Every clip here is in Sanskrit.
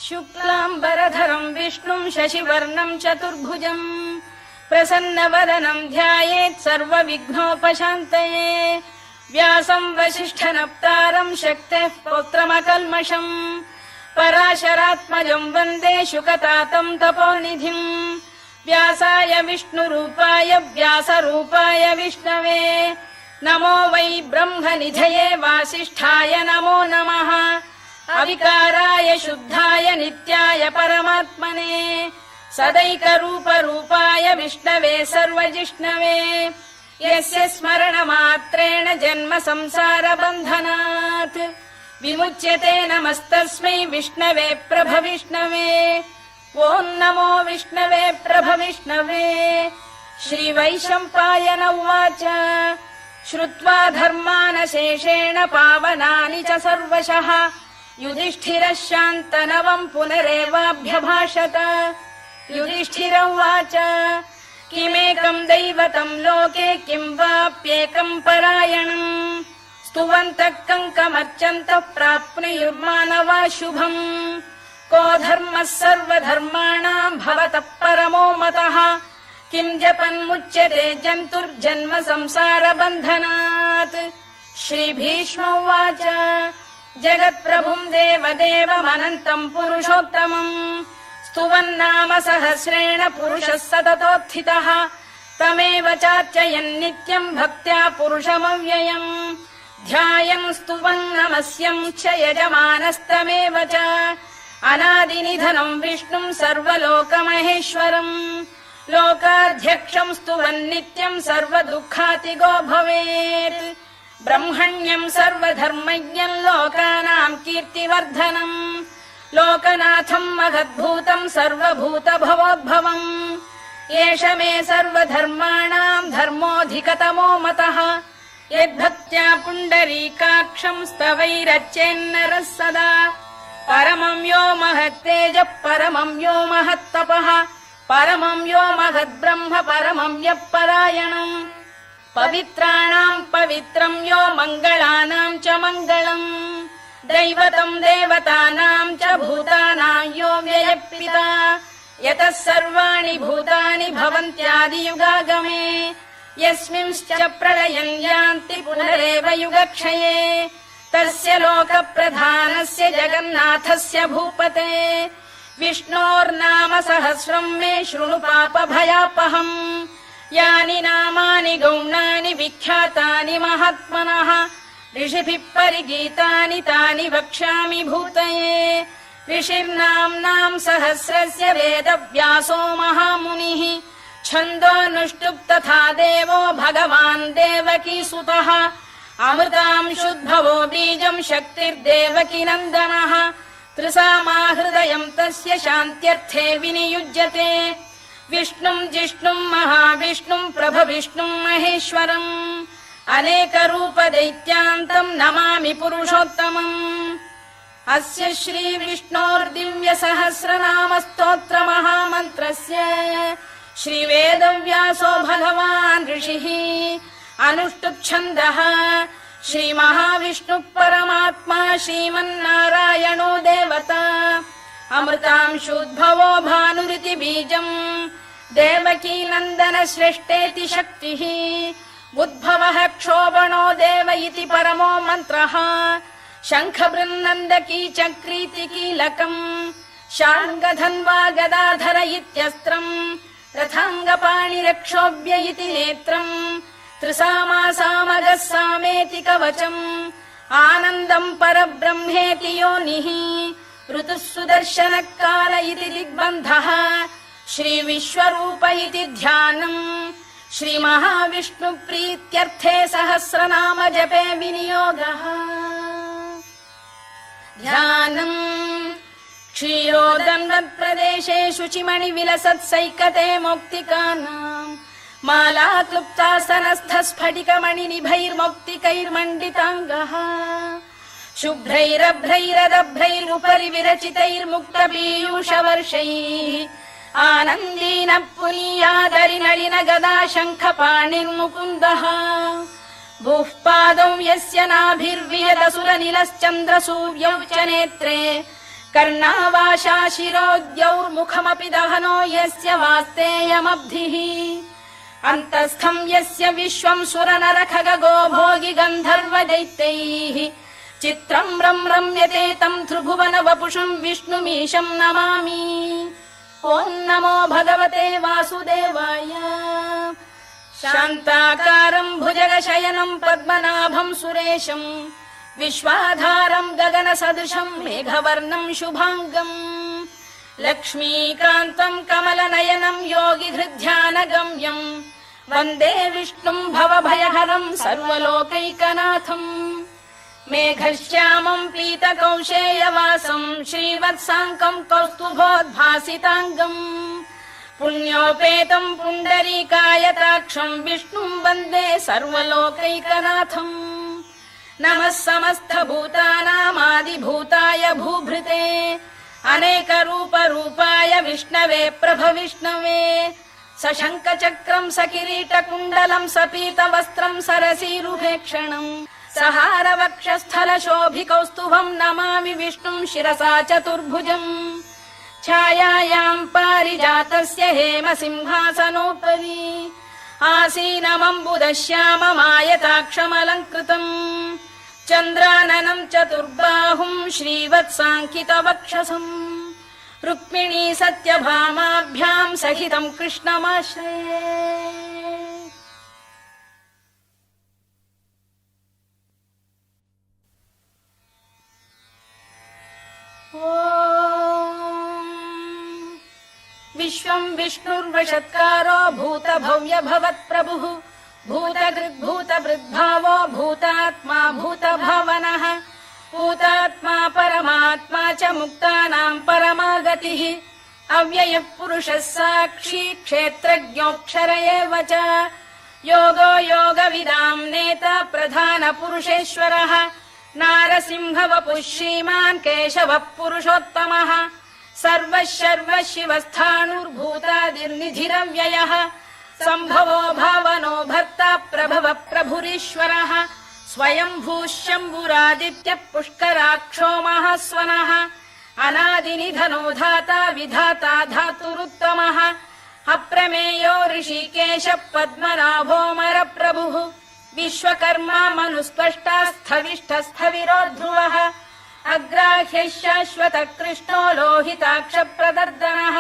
शुक्लाम्बरधरम् विष्णुम् शशिवर्णम् चतुर्भुजम् प्रसन्नवदनम् ध्यायेत् सर्वविघ्नोपशान्तये व्यासम् वसिष्ठनप्तारम् शक्तेः पौत्रमकल्मषम् पराशरात्मजम् वन्दे शुकतातम् तपोनिधिम् व्यासाय विष्णुरूपाय व्यासरूपाय विष्णवे नमो वै ब्रह्मनिधये वासिष्ठाय नमो नमः अविकाराय शुद्धाय नित्याय परमात्मने सदैकरूपरूपाय विष्णवे सर्वजिष्णवे यस्य स्मरणमात्रेण जन्म संसारबन्धनात् विमुच्यते नमस्तस्मै विष्णवे प्रभविष्णवे ॐ नमो विष्णवे प्रभविष्णवे श्रीवैशम्पायन उवाच श्रुत्वा धर्मानशेषेण पावनानि च सर्वशः युधिष्ठिरः शान्तनवम् पुनरेवाभ्यभाषत युधिष्ठिर उवाच किमेकम् दैवतम् लोके किम् वाप्येकम् परायणम् स्तुवन्तः कङ्कमर्चन्तः प्राप्नुयुर्मानवा शुभम् को धर्मः सर्वधर्माणाम् भवतः परमो मतः किम् जपन्मुच्यते जन्तुर्जन्म संसारबन्धनात् श्रीभीष्म उवाच जगत्प्रभुम् देवदेवमनन्तम् पुरुषोत्तमम् स्तुवन्नाम सहस्रेण पुरुषः सततोत्थितः तमेव चार्चयन् नित्यम् भक्त्या पुरुषमव्ययम् ध्यायन् स्तुवन् नमस्यम् च यजमानस्तमेव च अनादिनिधनम् विष्णुम् सर्वलोकमहेश्वरम् लोकाध्यक्षम् स्तुवन् नित्यम् सर्वदुःखातिगो भवेत् ब्रह्मण्यम् सर्वधर्मज्ञम् लोकानाम् कीर्तिवर्धनम् लोकनाथम् महद्भूतम् सर्वभूतभवोद्भवम् एष मे सर्वधर्माणाम् धर्मोऽधिकतमो मतः यद्भक्त्या पुण्डरीकाक्षम् स्तवैरच्चेन्नरः सदा परमम् यो महत्तेजः परमम् यो महत्तपः परमम् यो महद्ब्रह्म परमम् यः परायणम् पवित्राणाम् पवित्रम् यो मङ्गलानाम् च मङ्गलम् दैवतम् देवतानाम् च भूतानाम् यो व्ययः यतः सर्वाणि भूतानि भवन्त्यादियुगागमे यस्मिंश्च प्रलयम् यान्ति पुनरेव युगक्षये तस्य लोकप्रधानस्य जगन्नाथस्य भूपते विष्णोर्नाम सहस्रम् मे शृणु पापभयापहम् यानि नामानि गौणानि विख्यातानि महात्मनः ऋषिभिः परिगीतानि तानि वक्ष्यामि भूतये ऋषिर्नाम्नाम् सहस्रस्य वेदव्यासो महामुनिः छन्दोऽनुष्टुप् तथा देवो भगवान् देवकीसुतः अमृतांशुद्भवो बीजम् शक्तिर्देवकी नन्दनः त्रिसामाहृदयम् तस्य शान्त्यर्थे विनियुज्यते विष्णुम् जिष्णुम् महाविष्णुम् प्रभविष्णुम् महेश्वरम् अनेकरूपदैत्यान्तम् नमामि पुरुषोत्तमम् अस्य श्रीविष्णोर्दिव्यसहस्रनामस्तोत्रमहामन्त्रस्य श्रीवेदव्यासो भगवान् ऋषिः अनुष्टुप्छन्दः श्रीमहाविष्णुः परमात्मा श्रीमन्नारायणो देवता अमृतांशुद्भवो भानुरिति बीजम् देवकी नन्दन श्रेष्ठेति शक्तिः उद्भवः क्षोभणो देव इति परमो मन्त्रः शङ्खबृन्नन्दकी चक्रीति कीलकम् शार्ङ्गधन्वा गदाधर इत्यस्त्रम् रथाङ्गपाणिरक्षोभ्य इति नेत्रम् त्रिसामासामगः सामेति कवचम् आनन्दम् परब्रह्मेति योनिः ऋतुः सुदर्शनकाल इति दिग्बन्धः श्रीविश्वरूप इति ध्यानम् श्रीमहाविष्णुप्रीत्यर्थे सहस्रनाम जपे विनियोगः ध्यानम् क्षीरोदन्वत्प्रदेशे शुचिमणिविलसत्सैकते मौक्तिकानाम् माला क्लुप्तासनस्थस्फटिकमणिनिभैर्मौक्तिकैर्मण्डिताङ्गः शुभ्रैरभ्रैरदभ्रैरुपरि विरचितैर्मुक्तपीयूषवर्षैः आनन्दीन पुनीयादरिनलिन गदा शङ्खपाणिर्मुकुन्दः भूः पादौ यस्य नाभिर्वियदसुरनिलश्चन्द्रसूर्यौ च नेत्रे कर्णावाशा शिरोद्यौर्मुखमपि दहनो यस्य वास्तेयमब्धिः अन्तस्थं यस्य विश्वं सुरनरखगो भोगि गन्धर्व दैत्यैः चित्रं रम्यते तं त्रिभुवन वपुषं विष्णुमीशं नमामि। ॐ नमो भगवते वासुदेवाय। शान्ताकारं भुजगशयनं पद्मनाभं सुरेशं विश्वाधारं गगनसदृशं मेघवर्णं शुभाङ्गम् लक्ष्मीकान्तं कमलनयनं योगिहृद्ध्यानगम्यं वन्दे विष्णुं भवभयहरं सर्वलोकैकनाथम्। मेघश्यामं पीतकौशेयवासं श्रीवत्साङ्कं कौस्तुभोद्भासिताङ्गम् पुण्योपेतं पुण्डरीकायताक्षं विष्णुं वन्दे सर्वलोकैकनाथम्। नमः समस्तभूतानामादिभूताय भूभृते अनेकरूपरूपाय विष्णवे प्रभविष्णवे सशङ्खचक्रं सकिरीटकुण्डलं सपीतवस्त्रं सरसीरुहेक्षणम् सहारवक्षस्थलशोभिकौस्तुभं नमामि विष्णुं शिरसा चतुर्भुजम्। छायायां पारिजातस्य हेमसिंहासनोपरि आसीनमम्बुदश्याममायताक्षमलङ्कृतम् चन्द्राननं चतुर्बाहुं श्रीवत्साङ्कितवक्षसम् रुक्मिणी सत्यभामाभ्यां सहितं कृष्णमाश्रये। विश्वं विष्णुर्वषत्कारो भूतभव्य भवत्प्रभुः भूतकृद्भूतभृद्भावो भूतात्मा भूतभावनः भूतात्मा परमात्मा च मुक्तानां परमागतिः अव्ययः पुरुषः साक्षी क्षेत्रज्ञोऽक्षर एव च योगो योगविदां नेता प्रधानपुरुषेश्वरः नारसिंहवपुः श्रीमान् केशवः पुरुषोत्तमः सर्वः शर्वः शिवस्थाणुर्भूतादिर्निधिरव्ययः सम्भवो भावनो भर्ता प्रभवः प्रभुरीश्वरः स्वयंभूः शम्भुरादित्यः पुष्कराक्षो महास्वनः अनादिनिधनो धाता विधाता धातुरुत्तमः अप्रमेयो ऋषिकेशः पद्मनाभोऽमरप्रभुः विश्वकर्मा मनुस्पष्टा स्थविष्ठस्थविरो ध्रुवः अग्राह्यः शाश्वतः कृष्णो लोहिताक्षप्रदर्दनः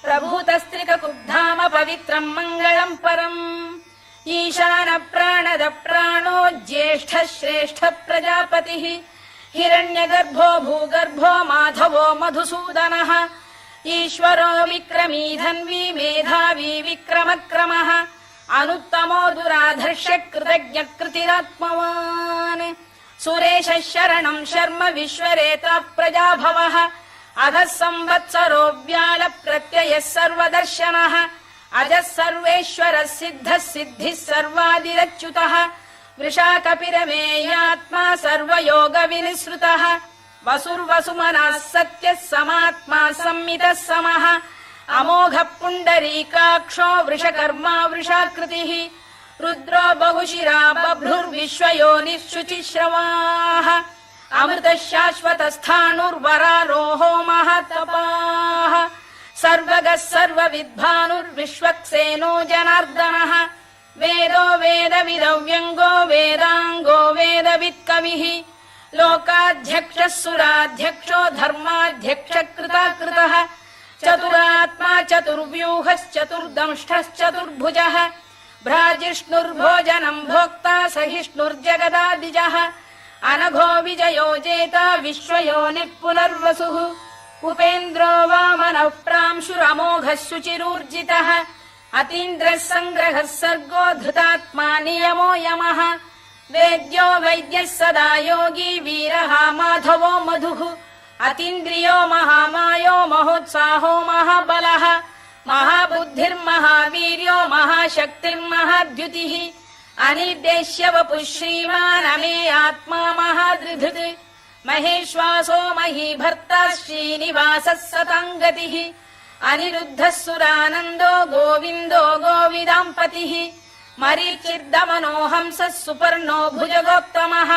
प्रभूतस्त्रिककुब्धाम पवित्रं मङ्गलम् परम् ईशानप्राणद प्राणो ज्येष्ठः श्रेष्ठः प्रजापतिः हिरण्यगर्भो भूगर्भो माधवो मधुसूदनः ईश्वरो विक्रमी धन्वी मेधावी विक्रमक्रमः अनुत्तमो दुराधर्ष्य कृतज्ञः कृतिरात्मवान् सुरेशः शरणं शर्म विश्वरेता प्रजाभवः अधः संवत्सरो व्याल प्रत्ययः सर्वदर्शनः अजः सर्वेश्वरः सिद्धः सिद्धिः सर्वादिरच्युतः वृषाकपिरमेयात्मा सर्वयोगविनिसृतः वसुर्वसुमनः सत्यः समात्मा संमितः समः अमोघः पुण्डरीकाक्षो वृषकर्मा वृषाकृतिः रुद्रो बहुशिरा बभ्रुर्विश्वयोनिः शुचिश्रवाः अमृतः शाश्वतस्थाणुर्वरारोहो महातपाः सर्वगः सर्वविद्भानुर्विश्वक्सेनो जनार्दनः वेदो वेदविदव्यङ्गो वेदाङ्गो वेदवित्कविः लोकाध्यक्षः सुराध्यक्षो धर्माध्यक्षः कृताकृतः चतुरात्मा चतुर्व्यूहश्चतुर्दंष्टश्चतुर्भुजः भ्राजिष्णुर्भोजनं भोक्ता सहिष्णुर्जगदादिजः अनघो विजयो जेता विश्वयोनिः पुनर्वसुः उपेन्द्रो वामनः प्रांशुरमोघः शुचिरूर्जितः अतीन्द्रः सङ्ग्रहः सर्गो धृतात्मा नियमो यमः वेद्यो वैद्यः सदा योगी वीरः माधवो मधुः अतीन्द्रियो महामायो महोत्साहो महाबलः महाबुद्धिर्महावीर्यो महाशक्तिर्महाद्युतिः अनिर्देश्य वपुः श्रीमान् अमे आत्मा महादृधृत् महेश्वासो महीभर्ता श्रीनिवासः सताङ्गतिः अनिरुद्धः सुरानन्दो गोविन्दो गोविदाम्पतिः मरीचिर्दमनो हंसः सुपर्णो भुजगोत्तमः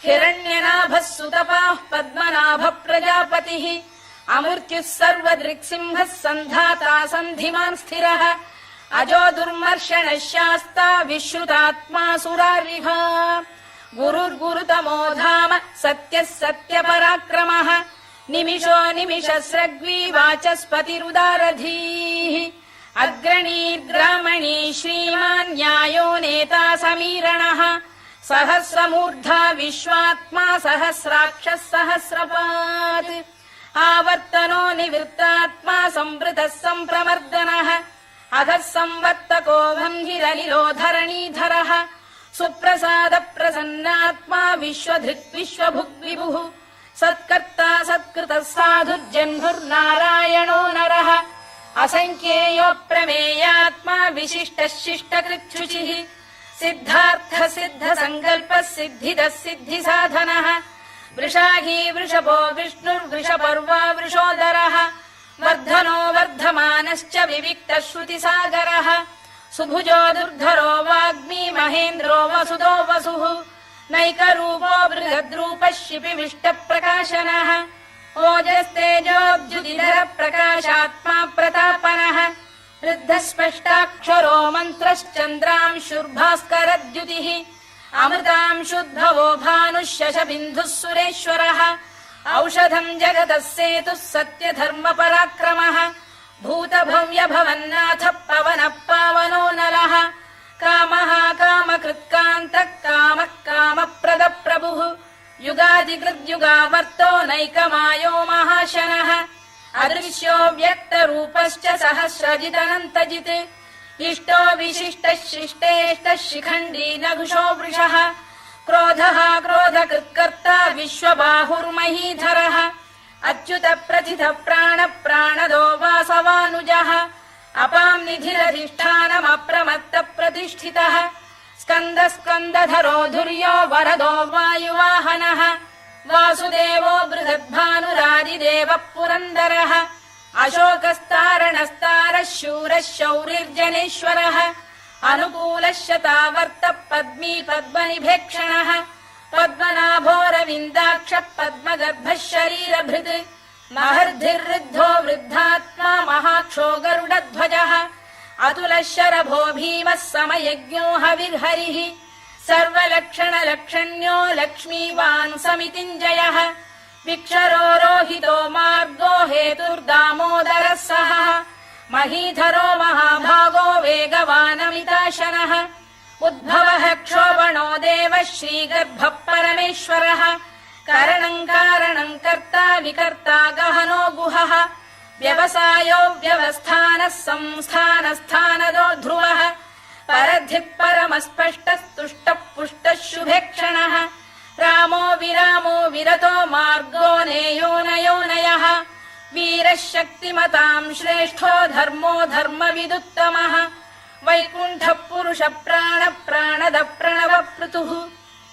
हिरण्यनाभः सुतपाः पद्मनाभ प्रजापतिः अमृत्युः सर्वदृक्सिंहः सन्धाता सन्धिमान् स्थिरः अजो दुर्मर्षणः शास्ता विश्रुतात्मा सुरारिः गुरुर्गुरुतमो धाम सत्यः सत्यपराक्रमः निमिषो निमिषस्रग्वी वाचस्पतिरुदारधीः अग्रणीर्ग्रामणी श्रीमान् न्यायो नेता समीरणः सहस्रमूर्धा विश्वात्मा सहस्राक्षः सहस्रपात् आवर्तनो निवृत्तात्मा संवृतः सम्प्रमर्दनः अधः संवर्तको वह्निरनिलो धरणीधरः सुप्रसाद प्रसन्नात्मा विश्वधृक् विश्वभुग् विभुः सत्कर्ता सत्कृतः साधुर्जह्नुर्नारायणो नरः असङ्ख्येयो प्रमेयात्मा विशिष्टः शिष्टकृच्छुचिः सिद्धार्थ सिद्ध सङ्कल्पः सिद्धिदः सिद्धिसाधनः वृषाही वृषभो विष्णुर्वृषपर्वा वृषोदरः वर्धनो वर्धमानश्च विविक्तः श्रुतिसागरः सुभुजो दुर्धरो वाग्मी महेन्द्रो वसुदो वसुः नैकरूपो बृहद्रूपः शिपिविष्टप्रकाशनः ओजस्तेजोऽब्जुदिधर प्रकाशात्मा प्रतापनः वृद्धस्पष्टाक्षरो मन्त्रश्चन्द्रांशुर्भास्करद्युतिः अमृतांशुद्भवो भानुः शशबिन्दुः सुरेश्वरः औषधम् जगतः सेतुः सत्यधर्मपराक्रमः भूतभव्यभवन्नाथः पवनः पावनो नलः कामः कामकृत्कान्तः कामः कामप्रदप्रभुः युगादिकृद्युगावर्तो नैकमायो महाशनः अदृश्यो व्यक्तरूपश्च सहस्रजिदनन्तजित् इष्टो विशिष्टः शिष्टेष्टः शिखण्डी नघुषो वृषः क्रोधः क्रोधकृत्कर्ता विश्वबाहुर्महीधरः अच्युत प्रथित प्राण प्राणदो वासवानुजः अपां निधिरधिष्ठानमप्रमत्त प्रतिष्ठितः स्कन्द स्कन्दधरो धुर्यो वरदो वायुवाहनः वासुदेवो बृहद्भानुरादिदेवः पुरन्दरः अशोकस्तारणस्तारः शूरः शौरिर्जनेश्वरः अनुकूलः शतावर्तः पद्मी पद्मनिभेक्षणः पद्मनाभोरविन्दाक्षः पद्मगर्भः शरीरभृत् महर्धिर्वृद्धो वृद्धात्मा महाक्षो गरुडध्वजः अतुलः शरभो भीमः समयज्ञो हविर्हरिः सर्वलक्षणलक्षण्यो लक्ष्मीवान् समितिञ्जयः विक्षरो रोहितो मार्गो हेतुर्दामोदरः सहः महीधरो महाभागो वेगवानमिताशनः उद्भवः क्षोभणो देवः श्रीगर्भः परमेश्वरः करणम् कारणम् कर्ता विकर्ता गहनो गुहः व्यवसायो व्यवस्थानः संस्थानस्थानदो ध्रुवः परधिः परमस्पष्टस्तुष्टः पुष्टः शुभेक्षणः रामो विरामो विरतो मार्गो नेयो नयोनयः वीरः शक्तिमताम् श्रेष्ठो धर्मो धर्मविदुत्तमः वैकुण्ठः पुरुष प्राण प्राणद प्रणव पृतुः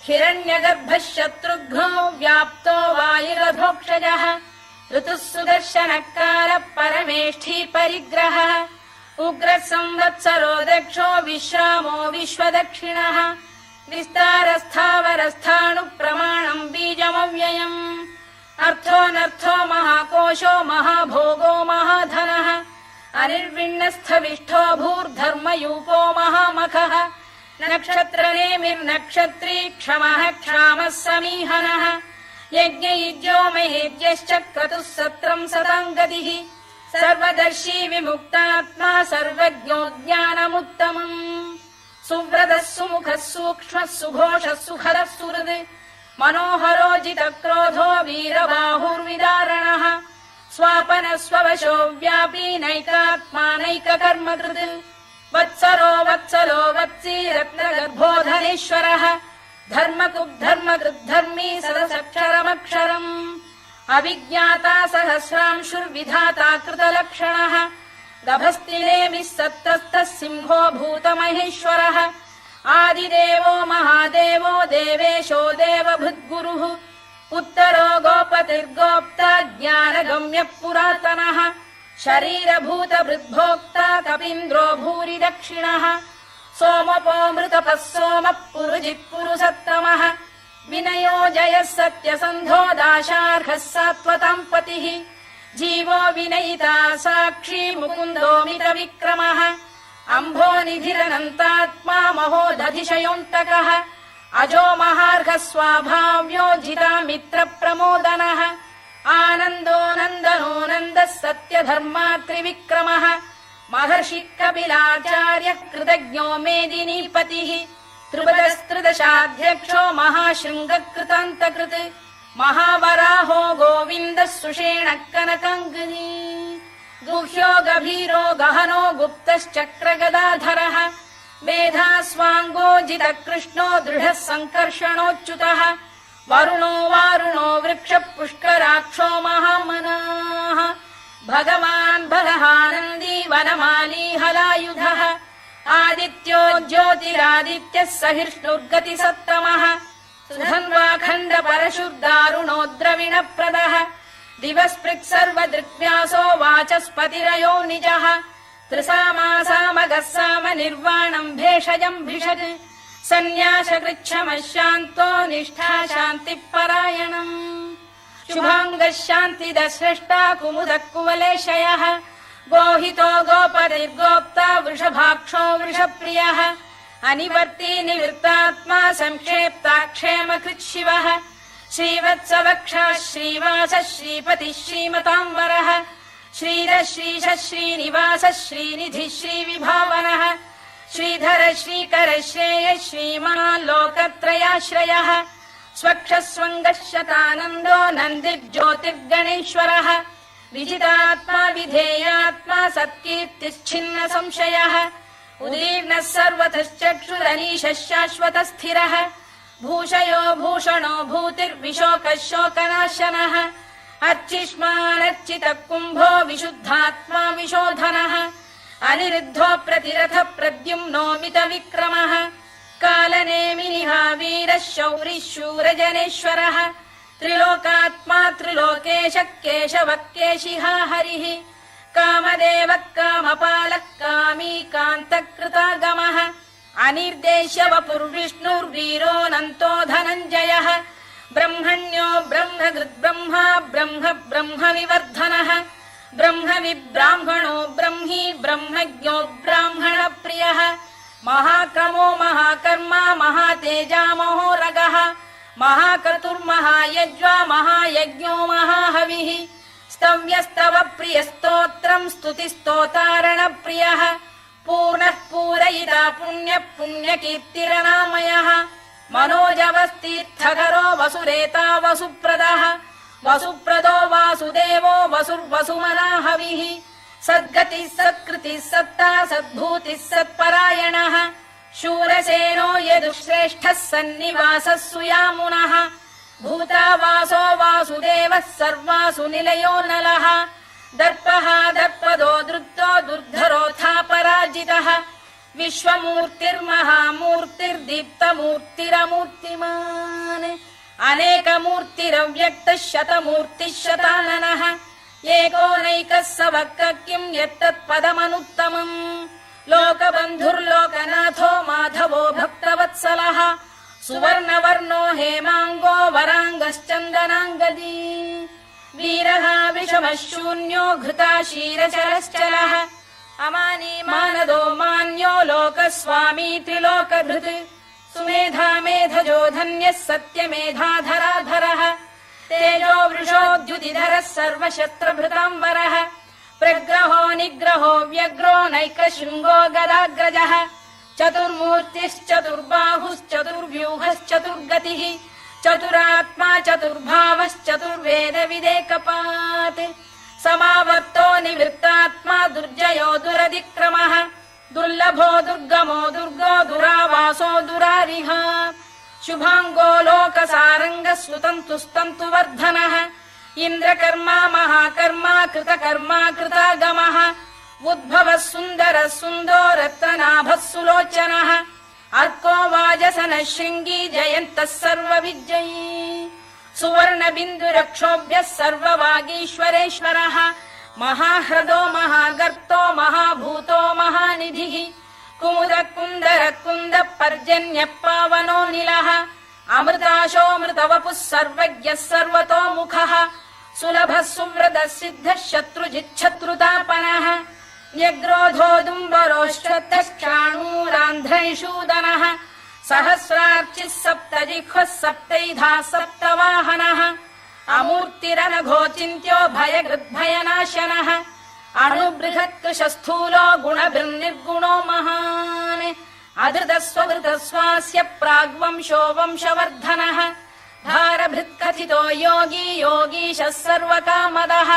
हिरण्यगर्भः शत्रुघ्नो व्याप्तो वायुरधोक्षजः ऋतुः सुदर्शनकारः परमेष्ठी परिग्रहः उग्रः संवत्सरो दक्षो विश्रामो विश्वदक्षिणः विस्तारस्थावरस्थाणुः प्रमाणम् बीजमव्ययम् अर्थोऽनर्थो महाकोशो महाभोगो महाधनः अनिर्विण्णस्थविष्ठो भूर्धर्मयूपो महामखः नक्षत्रनेमिर्नक्षत्री क्षमः क्षामः समीहनः यज्ञयुज्यो महेद्यश्च क्रतुः सत्रम् सताम् गतिः सर्वदर्शी विमुक्तात्मा सर्वज्ञो ज्ञानमुत्तमम् सुव्रतः सुमुखः सूक्ष्मः सुघोषः सुखरः सुहृद् मनोहरो जितक्रोधो वीरबाहुर्विदारणः स्वापनः स्ववशो व्यापी नैकात्मा नैककर्मकृत् वत्सरो वत्सलो वत्सी रत्नगर्भो धनेश्वरः धर्मकृद्धर्मकृद्धर्मी सदसक्षरमक्षरम् अभिज्ञाता सहस्रांशुर्विधाता कृतलक्षणः गभस्तिनेमिः सत्तस्तः सिंहो भूतमहेश्वरः आदिदेवो महादेवो देवेशो देवभृद्गुरुः उत्तरो गोपतिर्गोप्ता ज्ञानगम्यः पुरातनः शरीरभूतभृद्भोक्ता कपीन्द्रो भूरि दक्षिणः सोमपो मृतपः सोमः पुरुजिः पुरुसत्तमः विनयो जयः सत्यसन्धो दाशार्हः सात्वताम् पतिः जीवो विनयिता साक्षी मुकुन्दो मितविक्रमः अम्भो निधिरनन्तात्मा महोदधिशयोऽन्तकः अजो महार्घः स्वाभाव्यो जिता मित्रप्रमोदनः आनन्दो नन्दनो नन्दः सत्यधर्मात्रिविक्रमः महर्षि कपिलाचार्यः कृतज्ञो मेदिनीपतिः त्रिपदस्त्रिदशाध्यक्षो महाशृङ्गकृतान्तकृत् महावराहो गोविन्दः सुषेणः कनकाङ्गनी गुह्यो गभीरो गहनो गुप्तश्चक्रगदाधरः मेधास्वाङ्गो जितः कृष्णो दृढः सङ्कर्षणोच्युतः वरुणो वारुणो वृक्षः पुष्कराक्षो महामनाः भगवान् बलहानन्दी वनमाली हलायुधः आदित्यो ज्योतिरादित्यः सहिष्णुर्गतिसत्तमः सुधन्वाखण्ड परशुर्दारुणो द्रविणप्रदः दिवस्पृक् सर्वदृग्व्यासो वाचस्पतिरयो निजः त्रिसामासामगः साम निर्वाणम् भेषजम् भिषज सन्न्यासकृच्छमः शान्तो निष्ठा शान्तिपरायणम् शुभाङ्गः शान्तिदः स्रष्टा कुमुदः कुवलेशयः गोहितो गोपतिर्गोप्ता वृषभाक्षो वृषप्रियः अनिवर्ती निवृत्तात्मा संक्षेप्ताक्षेमकृत् शिवः श्रीवत्सवक्षः श्रीवासः श्रीपतिः श्रीमताम्बरः श्रीधः श्रीशः श्रीनिवासः श्रीनिधिः श्रीविभावनः श्रीधर श्रीकर श्रेयः श्रीमान् लोकत्रयाश्रयः स्वक्षः स्वङ्गः शतानन्दो नन्दिर्ज्योतिर्गणेश्वरः विजितात्मा विधेयात्मा सत्कीर्तिश्छिन्न संशयः उदीर्णः सर्वतश्चक्षुरनीशः शाश्वतः स्थिरः भूषयो भूषणो भूतिर्विशोकः शोकनाशनः अर्चिष्मानर्चितः कुम्भो विशुद्धात्मा विशोधनः अनिरुद्धो प्रतिरथ प्रद्युम्नो मितविक्रमः कालनेमिनिः वीरः शौरिः शूरजनेश्वरः त्रिलोकात्मा त्रिलोकेशः केशवः केशिः हरिः कामदेवः कामपालः कामी कान्तकृतागमः अनिर्देश्य वपुर्विष्णुर्वीरोऽनन्तो धनञ्जयः ब्रह्मण्यो ब्रह्मकृद्ब्रह्मा ब्रह्म ब्रह्मविवर्धनः ब्रह्मविब्राह्मणो ब्रह्मी ब्रह्मज्ञो ब्राह्मणप्रियः महाक्रमो महाकर्मा महातेजा महोरगः महाक्रतुर्महायज्वा महायज्ञो महाहविः स्तव्यस्तव प्रियस्तोत्रम् स्तुतिस्तोतारणप्रियः पूर्णः पूरयिता पुण्यः पुण्यकीर्तिरनामयः मनोजवस्तीर्थकरो वसुरेता वसुप्रदः वसुप्रदो वासुदेवो वसुर्वसुमनाहविः सद्गतिः सत्कृतिः सत्ता सद्भूतिः सत्परायणः शूरसेनो यदुश्रेष्ठः सन्निवासः सुयामुनः भूतावासो वासुदेवः सर्वासु निलयो नलः दर्पः दर्पदो दृप्तो दुर्धरोऽथा पराजितः विश्वमूर्तिर्महामूर्तिर्दीप्तमूर्तिरमूर्तिमान् अनेकमूर्तिरव्यक्तः शतमूर्तिः शताननः एकोनैकः स वक्र किम् यत्तत्पदमनुत्तमम् लोकबन्धुर्लोकनाथो माधवो भक्तवत्सलः सुवर्णवर्णो हेमाङ्गो वराङ्गश्चन्दनाङ्गदी वीरः विषमः शून्यो घृता क्षीरचरश्चलः अमानी मानदो मान्यो लोकस्वामी त्रिलोकधृत् सुमेधा मेधजो धन्यः सत्यमेधाधराधरः तेजो वृषोद्युतिधरः सर्वशस्त्रभृताम्बरः प्रग्रहो निग्रहो व्यग्रो नैकशृङ्गो गदाग्रजः चतुर्मूर्तिश्चतुर्बाहुश्चतुर्व्यूहश्चतुर्गतिः चतुरात्मा चतुर्भावश्चतुर्वेदविदेकपात् समावर्तो निवृत्तात्मा दुर्जयो दुरधिक्रमः दुर्लभो दुर्गमो दुर्गो दुरावासो दुरारिः शुभाङ्गो लोकसारङ्गः सुतन्तुस्तन्तुवर्धनः इन्द्रकर्मा महाकर्मा कृतकर्मा कृतागमः उद्भवः सुन्दरः सुन्दो रत्ननाभः सुलोचनः अर्को वाजसनः शृङ्गी जयन्तः सर्वविजयी सुवर्णबिन्दुरक्षोभ्यः सर्ववागीश्वरेश्वरः महाह्रदो महागर्तो महाभूतो महानिधिः कुमुद कुन्दर कुन्द पर्जन्यः पावनो निलः अमृताशोऽमृतवपुः सर्वज्ञः सर्वतोमुखः सुलभः सुव्रतः सिद्धः शत्रुजिच्छत्रुतापनः न्यग्रोधोदुम्बरोश्वत्थश्चाणूरान्ध्रैषूदनः सहस्रार्चिः सप्तजिह्वः सप्तैधा सप्तवाहनः अमूर्तिरनघोचिन्त्यो भयकृद्भयनाशनः अणुबृहत्कृशस्थूलो गुणभिर्निर्गुणो महान् अधृतस्वधृतस्वास्य प्राग्वंशो वंशवर्धनः भारभृत्कथितो योगी योगीशः सर्वकामदः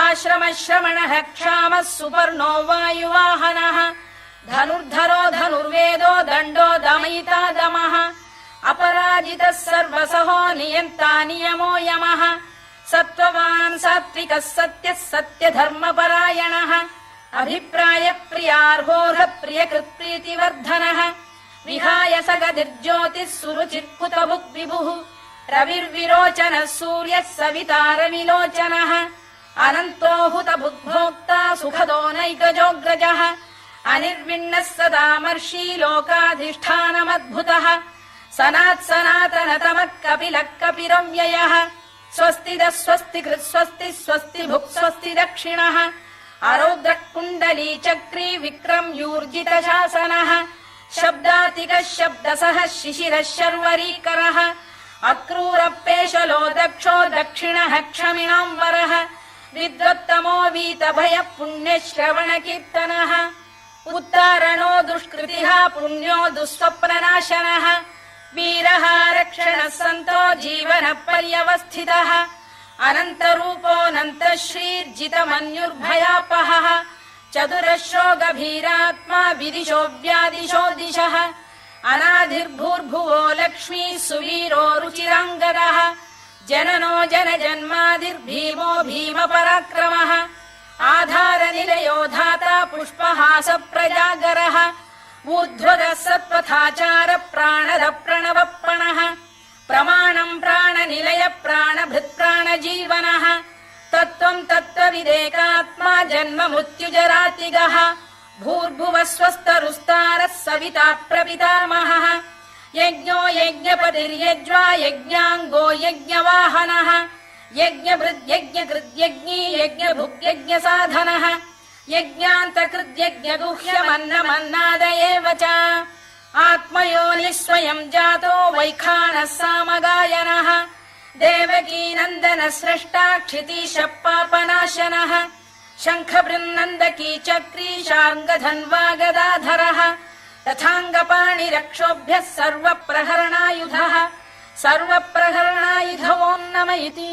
आश्रमश्रमणः क्षामः सुपर्णो वायुवाहनः धनुर्धरो धनुर्वेदो दण्डो दमयिता दमः अपराजितः सर्वसहो नियन्ता नियमो यमः सत्त्ववान् सात्विकः सत्यः सत्यधर्मपरायणः अभिप्रायप्रियार्होर्ह प्रियकृत्प्रीतिवर्धनः विहाय सगतिर्ज्योतिः सुरुचिर्कुतभुक् विभुः रविर्विरोचनः सूर्यः सवितारविलोचनः अनन्तो हुतभुग्भोक्ता सुखदो नैकजोऽग्रजः अनिर्विण्णः सदामर्षी लोकाधिष्ठानमद्भुतः सनात्सनातनतमः कपिलः कपिरव्ययः स्वस्तिदः स्वस्तिकृत् स्वस्ति स्वस्ति भुक् स्वस्ति दक्षिणः अरौद्रः कुण्डली चक्री विक्रम्यूर्जितशासनः शब्दातिकः शब्दसः शिशिरः शर्वरीकरः अक्रूरपेशलो दक्षो दक्षिणः क्षमिणाम्बरः विद्वत्तमो वीतभयः पुण्यश्रवणकीर्तनः उत्तारणो दुष्कृतिः पुण्यो दुःस्वप्ननाशनः वीरः रक्षणः सन्तो जीवनः पर्यवस्थितः अनन्तरूपोऽनन्तः श्रीर्जितमन्युर्भयापहः चतुरश्रो गभीरात्मा विदिशो व्यादिशो दिशः अनाधिर्भूर्भुवो लक्ष्मी सुवीरो रुचिराङ्गदः जननो जनजन्मादिर्भीमो भीमपराक्रमः आधारनिलयो धाता पुष्पहास प्रजागरः ऊर्ध्वगः सत्पथाचार प्राणद प्रणवप्रणः प्रमाणम् प्राणनिलय प्राणभृत्प्राणजीवनः तत्त्वम् तत्त्वविदेकात्मा जन्म मृत्युजरातिगः भूर्भुवः स्वस्तरुस्तारः सविता प्रपितामहः यज्ञो यज्ञपतिर्यज्वा यज्ञाङ्गो यज्ञवाहनः यज्ञभृद्यज्ञकृद्यज्ञी यज्ञभुग्यज्ञसाधनः यज्ञान्तकृद्यज्ञगुह्यमन्नमन्नाद एव च आत्मयोनिः स्वयम् जातो वैखानः सामगायनः देवकीनन्दन स्रष्टा क्षितीशः पापनाशनः शङ्खबृन्नन्दकी चक्री शार्ङ्गधन्वा गदाधरः तथाङ्गपाणिरक्षोभ्यः सर्वप्रहरणायुधः सर्वप्रहरणायुधवो नम इति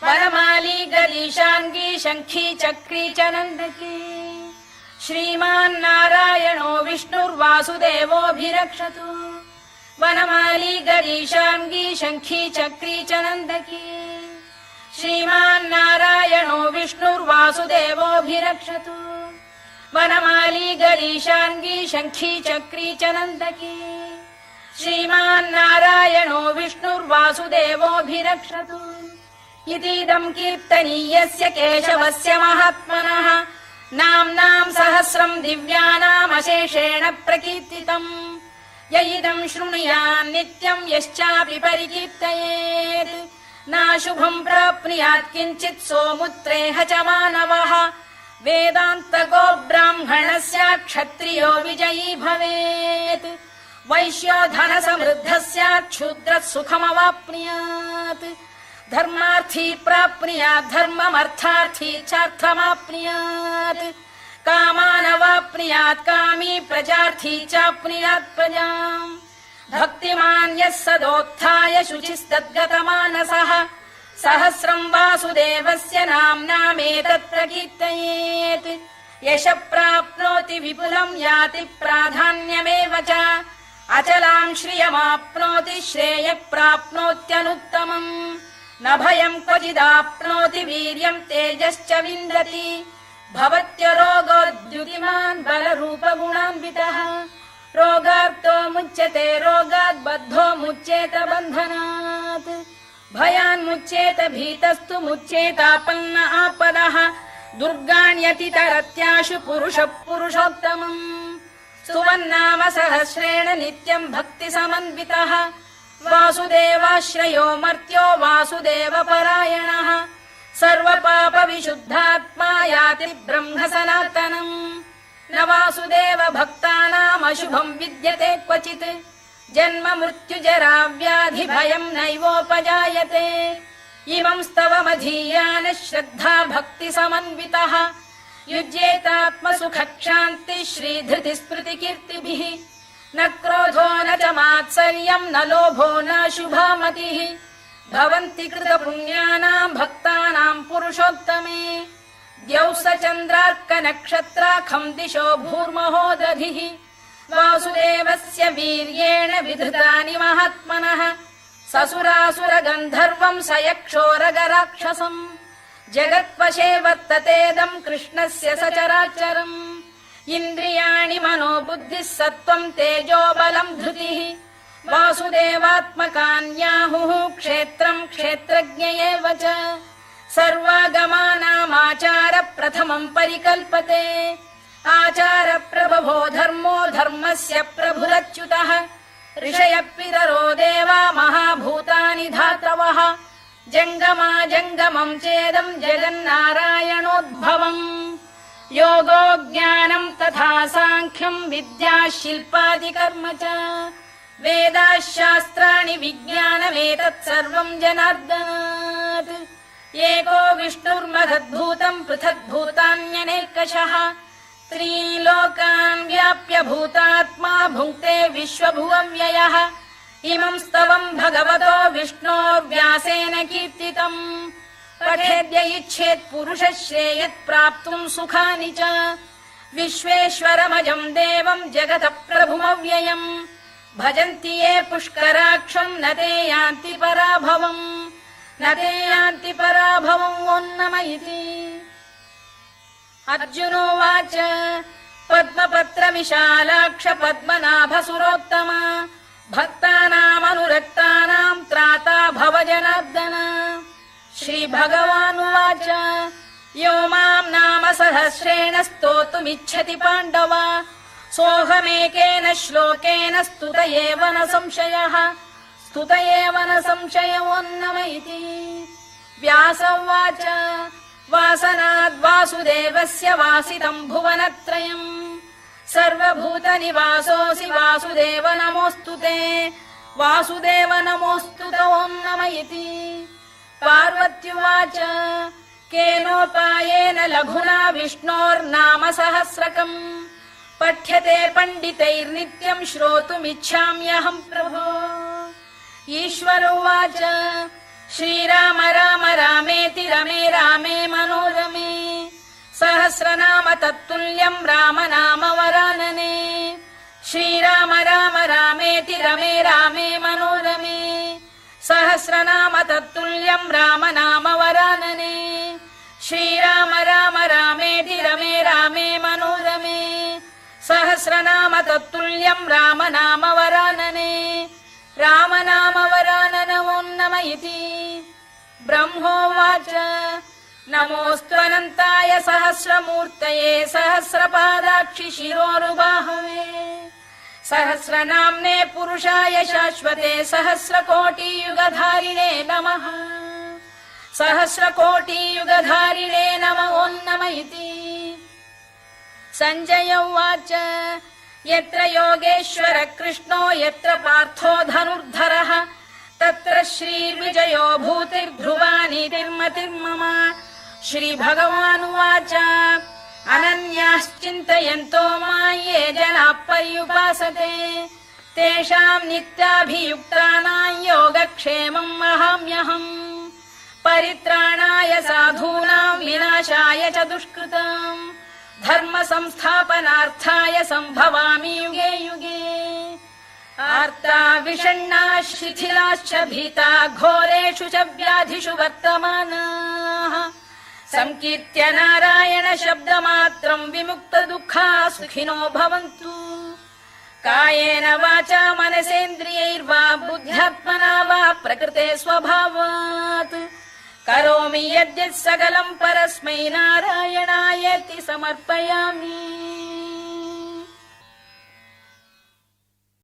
वनमाली गरीशाङ्गी शङ्खी चक्री च नन्दकी श्रीमान्नारायणो विष्णुर्वासुदेवोऽभिरक्षतु वनमाली गरीशाङ्गी शङ्खी चक्री च नन्दकी श्रीमान्नारायणो विष्णुर्वासुदेवोऽभिरक्षतु वनमाली गरीशाङ्गी शङ्खी चक्री च नन्दकी श्रीमान्नारायणो विष्णुर्वासुदेवोऽभिरक्षतु इतीदम् कीर्तनीयस्य केशवस्य महात्मनः नाम्नाम् सहस्रम् दिव्यानामशेषेण प्रकीर्तितम् य इदम् शृणुयान् नित्यम् यश्चापि परिकीर्तयेत् नाशुभम् प्राप्नुयात् किञ्चित् सोमुत्रेह च मानवः वेदान्तको ब्राह्मणः स्यात् क्षत्रियो विजयी भवेत् वैश्यो धनसमृद्धः स्यात् क्षूद्रः सुखमवाप्नुयात् धर्मार्थी प्राप्नुयात् धर्ममर्थार्थी चार्थमाप्नुयात् कामानवाप्नुयात् कामी प्रजार्थी चाप्नुयात् प्रजाम् भक्तिमान् यः सदोत्थाय शुचिस्तद्गतमानसः सहस्रम् वासुदेवस्य नाम्नामेतत् प्रकीर्तयेत् यशः प्राप्नोति विपुलम् याति प्राधान्यमेव च अचलाम् श्रियमाप्नोति श्रेयः प्राप्नोत्यनुत्तमम् न भयम् क्वचिदाप्नोति वीर्यम् तेजश्च विन्दति भवत्यरोगोद्युतिमान् बलरूपगुणान्वितः रोगार्तो मुच्यते रोगात् बद्धो मुच्येत बन्धनात् भयान्मुच्येत भीतस्तु मुच्येतापन्न आपदः दुर्गाण्यतितरत्याशु पुरुषः पुरुषोत्तमम् स्तुवन्नाम सहस्रेण नित्यम् भक्ति समन्वितः वासुदेवाश्रयो मर्त्यो वासुदेवपरायणः सर्वपापविशुद्धात्मा याति ब्रह्म सनातनम् न वासुदेव भक्तानामशुभम् विद्यते क्वचित् जन्म मृत्युजरा व्याधि भयम् नैवोपजायते इमम् स्तवमधीयान श्रद्धा भक्ति समन्वितः युज्येतात्मसुखक्षान्ति श्रीधृति स्मृति कीर्तिभिः न क्रोधो न च मात्सर्यम् न लोभो न शुभा मतिः भवन्ति कृतपुण्यानाम् भक्तानाम् पुरुषोत्तमे द्यौः स चन्द्रार्कनक्षत्राखम् दिशो भूर्महो दधिः वासुदेवस्य वीर्येण विधृतानि महात्मनः ससुरासुरगन्धर्वम् स यक्षोरगराक्षसम् जगत्वशे वर्ततेदम् कृष्णस्य सचराचरम् इन्द्रियाणि मनो बुद्धिः सत्त्वम् तेजो बलम् धृतिः वासुदेवात्मकान्याहुः क्षेत्रम् क्षेत्रज्ञ एव च सर्वागमानामाचार प्रथमम् परिकल्पते आचार प्रभवो धर्मो धर्मस्य प्रभुरच्युतः ऋषयः पितरो देवा महाभूतानि धातवः जङ्गमा जङ्गमम् चेदम् जगन्नारायणोद्भवम् योगो ज्ञानम् तथा साङ्ख्यम् विद्या शिल्पादिकर्म च वेदाः शास्त्राणि विज्ञानमेतत् सर्वम् जनार्दनात् एको विष्णुर्महद्भूतम् पृथग्भूतान्यनेकशः त्रीन् लोकान् व्याप्य भूतात्मा भुङ्क्ते विश्वभुवव्ययः इमम् स्तवम् भगवतो विष्णोर्व्यासेन कीर्तितम् पठेद्य इच्छेत् पुरुषः श्रेयत् प्राप्तुम् सुखानि च विश्वेश्वरमजम् देवम् जगतः प्रभुमव्ययम् भजन्ति ये पुष्कराक्षम् न ते यान्ति पराभवम् न ते यान्ति पराभवम् ओन्नम इति अर्जुनोवाच पद्मपत्र विशालाक्ष पद्मनाभ सुरोत्तम भक्तानामनुरक्तानाम् त्राता भव जनार्दन श्रीभगवानुवाच यो माम् नाम सहस्रेण स्तोतुमिच्छति पाण्डव सोऽहमेकेन श्लोकेन स्तुत एव न संशयः स्तुत एव न संशयोन्नम इति व्यास उवाच वासनाद्वासुदेवस्य वासितम् भुवनत्रयम् सर्वभूतनिवासोऽसि वासुदेव नमोऽस्तु ते वासुदेव नमोऽस्तु ते ओन्नम इति पार्वत्युवाच केनोपायेन लघुना विष्णोर्नाम सहस्रकम् पठ्यते पण्डितैर्नित्यम् श्रोतुमिच्छाम्यहम् प्रभो ईश्वर उवाच श्रीराम राम रामेति रमे रामे मनोरमे सहस्रनाम तत्तुल्यम् राम नाम वरानने श्रीराम राम रामेति रमे रामे मनोरमे सहस्रनाम तत्तुल्यम् राम नाम वरानने श्रीराम राम रामेति रमे रामे मनोरमे सहस्रनाम तत्तुल्यम् राम नाम वरानने राम नाम वरानन ओन्नम इति ब्रह्मोवाच नमोऽस्त्वनन्ताय सहस्रमूर्तये सहस्रपादाक्षि शिरोरुबाहवे सहस्रनाम्ने पुरुषाय शाश्वते सहस्रकोटियुगधारिणे नमः सहस्रकोटियुगधारिणे नम ओन्नम इति सञ्जय उवाच यत्र योगेश्वर कृष्णो यत्र पार्थो धनुर्धरः तत्र श्रीर्विजयो भूतिर्ध्रुवानीतिर्मतिर्मम श्रीभगवानुवाच अनन्याश्चिन्तयन्तो मां ये जनाः पर्युपासते तेषाम् नित्याभियुक्तानां योगक्षेमम् वहाम्यहम् परित्राणाय साधूनां विनाशाय च दुष्कृताम् धर्म संस्थापनार्थाय सम्भवामि युगे युगे आर्ता विषण्णाः शिथिलाश्च भीता घोरेषु च व्याधिषु वर्तमानाः संकीर्त्य नारायण शब्दमात्रम् विमुक्त दुःखाः सुखिनो भवन्तु कायेन वाचा मनसेन्द्रियैर्वा बुद्ध्यात्मना वा प्रकृते स्वभावात् करोमि यद्यत् सकलम् परस्मै नारायणायेति समर्पयामि।